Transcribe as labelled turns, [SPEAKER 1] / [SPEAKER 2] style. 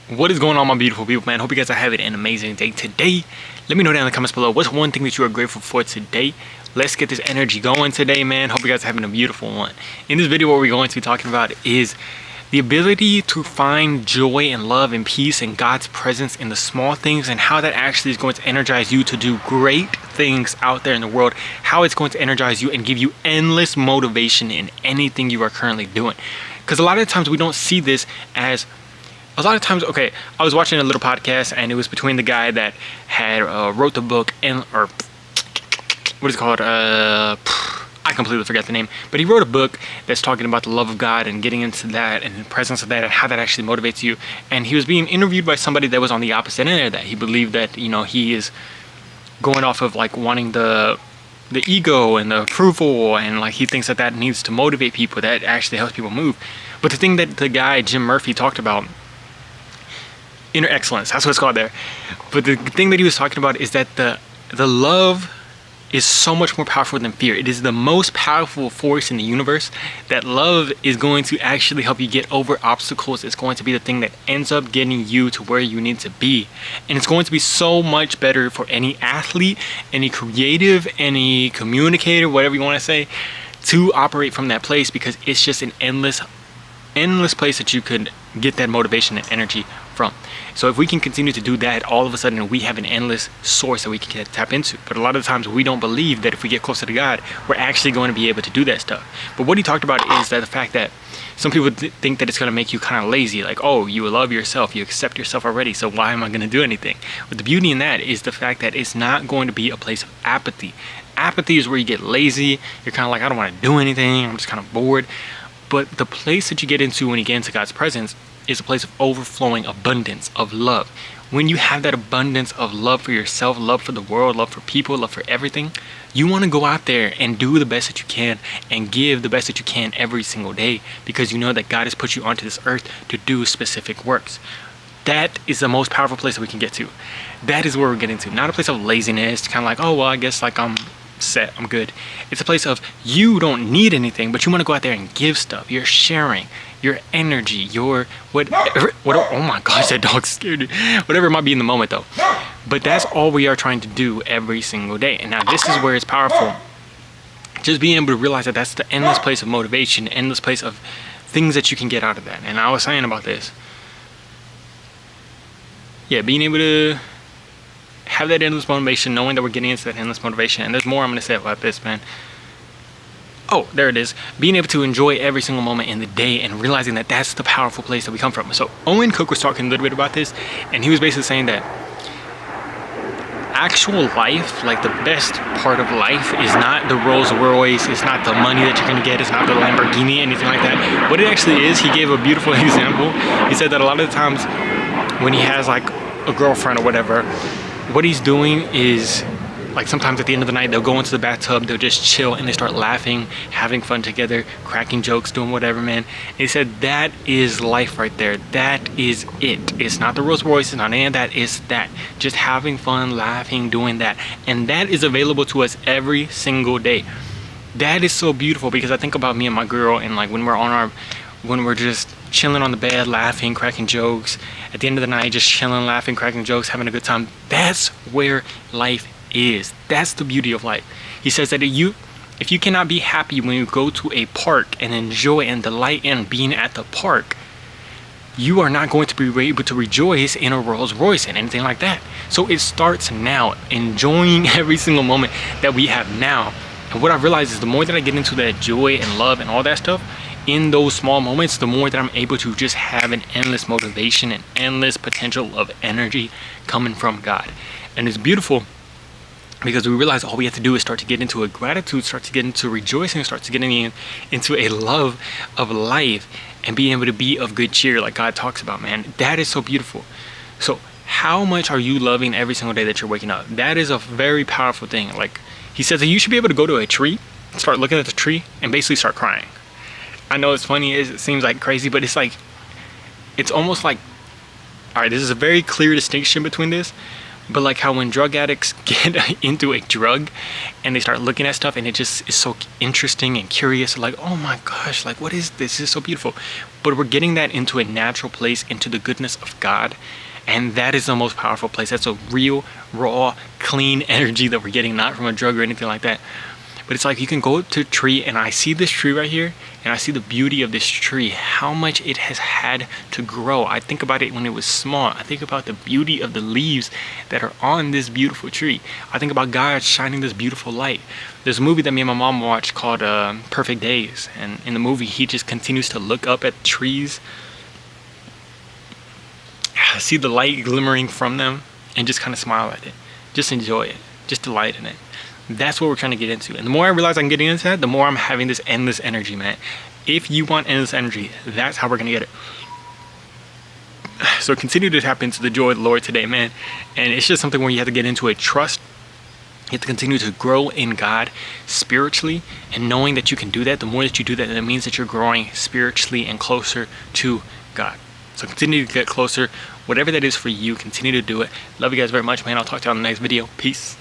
[SPEAKER 1] What is going on, my beautiful people, man? Hope you guys are having an amazing day today. Let me know down in the comments below, what's one thing that you are grateful for today? Let's get this energy going today, man. Hope you guys are having a beautiful one. In this video, what we're going to be talking about is the ability to find joy and love and peace and God's presence in the small things, and how that actually is going to energize you to do great things out there in the world. How it's going to energize you and give you endless motivation in anything you are currently doing. Because a lot of times we don't see this as... okay, I was watching a little podcast, and it was between the guy that had wrote the book, or what is it called? I completely forget the name. But he wrote a book that's talking about the love of God and getting into that and the presence of that and how that actually motivates you. And he was being interviewed by somebody that was on the opposite end of that. He believed that, you know, he is going off of like wanting the ego and the approval, and like he thinks that that needs to motivate people, that actually helps people move. But the thing that the guy, Jim Murphy, talked about, inner excellence, that's what it's called there. But the thing that he was talking about is that the love is so much more powerful than fear. It is the most powerful force in the universe. That love is going to actually help you get over obstacles. It's going to be the thing that ends up getting you to where you need to be. And it's going to be so much better for any athlete, any creative, any communicator, whatever you want to say, to operate from that place, because it's just an endless place that you could get that motivation and energy from. So if we can continue to do that, all of a sudden we have an endless source that we can tap into. But a lot of the times we don't believe that if we get closer to God, we're actually going to be able to do that stuff. But what he talked about is that the fact that some people think that it's going to make you kind of lazy, like, oh, you love yourself, you accept yourself already, so why am I going to do anything? But the beauty in that is the fact that it's not going to be a place of apathy. Apathy is where you get lazy. You're kind of like, I don't want to do anything, I'm just kind of bored. But the place that you get into when you get into God's presence is a place of overflowing abundance of love. When you have that abundance of love for yourself, love for the world, love for people, love for everything, you want to go out there and do the best that you can and give the best that you can every single day, because you know that God has put you onto this earth to do specific works. That is the most powerful place that we can get to. That is where we're getting to. Not a place of laziness, kind of like, oh, well, I guess like I'm set, I'm good. It's a place of you don't need anything, but you want to go out there and give stuff. You're sharing your energy, your whatever. Oh my gosh, that dog scared me. Whatever it might be in the moment though. But that's all we are trying to do every single day. And now this is where it's powerful. Just being able to realize that that's the endless place of motivation, endless place of things that you can get out of that. And I was saying about this. Yeah, being able to have that endless motivation, knowing that we're getting into that endless motivation. And there's more I'm going to say about this, man. Oh, there it is. Being able to enjoy every single moment in the day and realizing that that's the powerful place that we come from. So Owen Cook was talking a little bit about this, and he was basically saying that actual life, like the best part of life, is not the Rolls Royce, it's not the money that you're going to get, it's not the Lamborghini, anything like that. What it actually is, he gave a beautiful example. He said that a lot of the times when he has like a girlfriend or whatever, what he's doing is, like, sometimes at the end of the night, they'll go into the bathtub, they'll just chill, and they start laughing, having fun together, cracking jokes, doing whatever, man. And he said that is life right there. That is it. It's not the Rolls Royce, it's not any of that, it's that. Just having fun, laughing, doing that. And that is available to us every single day. That is so beautiful, because I think about me and my girl, and like when we're just chilling on the bed, laughing, cracking jokes, at the end of the night, just chilling, laughing, cracking jokes, having a good time. That's where life is. That's the beauty of life. He says that if you cannot be happy when you go to a park and enjoy and delight in being at the park, you are not going to be able to rejoice in a Rolls Royce and anything like that. So it starts now, enjoying every single moment that we have now. And what I've realized is the more that I get into that joy and love and all that stuff in those small moments, the more that I'm able to just have an endless motivation and endless potential of energy coming from God. And it's beautiful, because we realize all we have to do is start to get into a gratitude, start to get into rejoicing, start to get into a love of life and being able to be of good cheer like God talks about, man. That is so beautiful. So how much are you loving every single day that you're waking up? That is a very powerful thing. Like he says that you should be able to go to a tree, start looking at the tree, and basically start crying. I know it's funny, it seems like crazy, but it's like, it's almost like, all right, this is a very clear distinction between this. But like how when drug addicts get into a drug and they start looking at stuff and it just is so interesting and curious, like, oh my gosh, like what is this? This is so beautiful. But we're getting that into a natural place, into the goodness of God. And that is the most powerful place. That's a real, raw, clean energy that we're getting, not from a drug or anything like that. But it's like you can go to a tree, and I see this tree right here, and I see the beauty of this tree, how much it has had to grow. I think about it when it was small. I think about the beauty of the leaves that are on this beautiful tree. I think about God shining this beautiful light. There's a movie that me and my mom watched called Perfect Days, and in the movie he just continues to look up at trees, see the light glimmering from them, and just kind of smile at it, just enjoy it, just delight in it. That's what we're trying to get into. And the more I realize I'm getting into that, the more I'm having this endless energy, man. If you want endless energy, that's how we're gonna get it. So continue to tap into the joy of the Lord today, man. And it's just something where you have to get into a trust. You have to continue to grow in God spiritually, and knowing that you can do that, the more that you do that, that means that you're growing spiritually and closer to God. So continue to get closer. Whatever that is for you, continue to do it. Love you guys very much, man. I'll talk to you on the next video. Peace.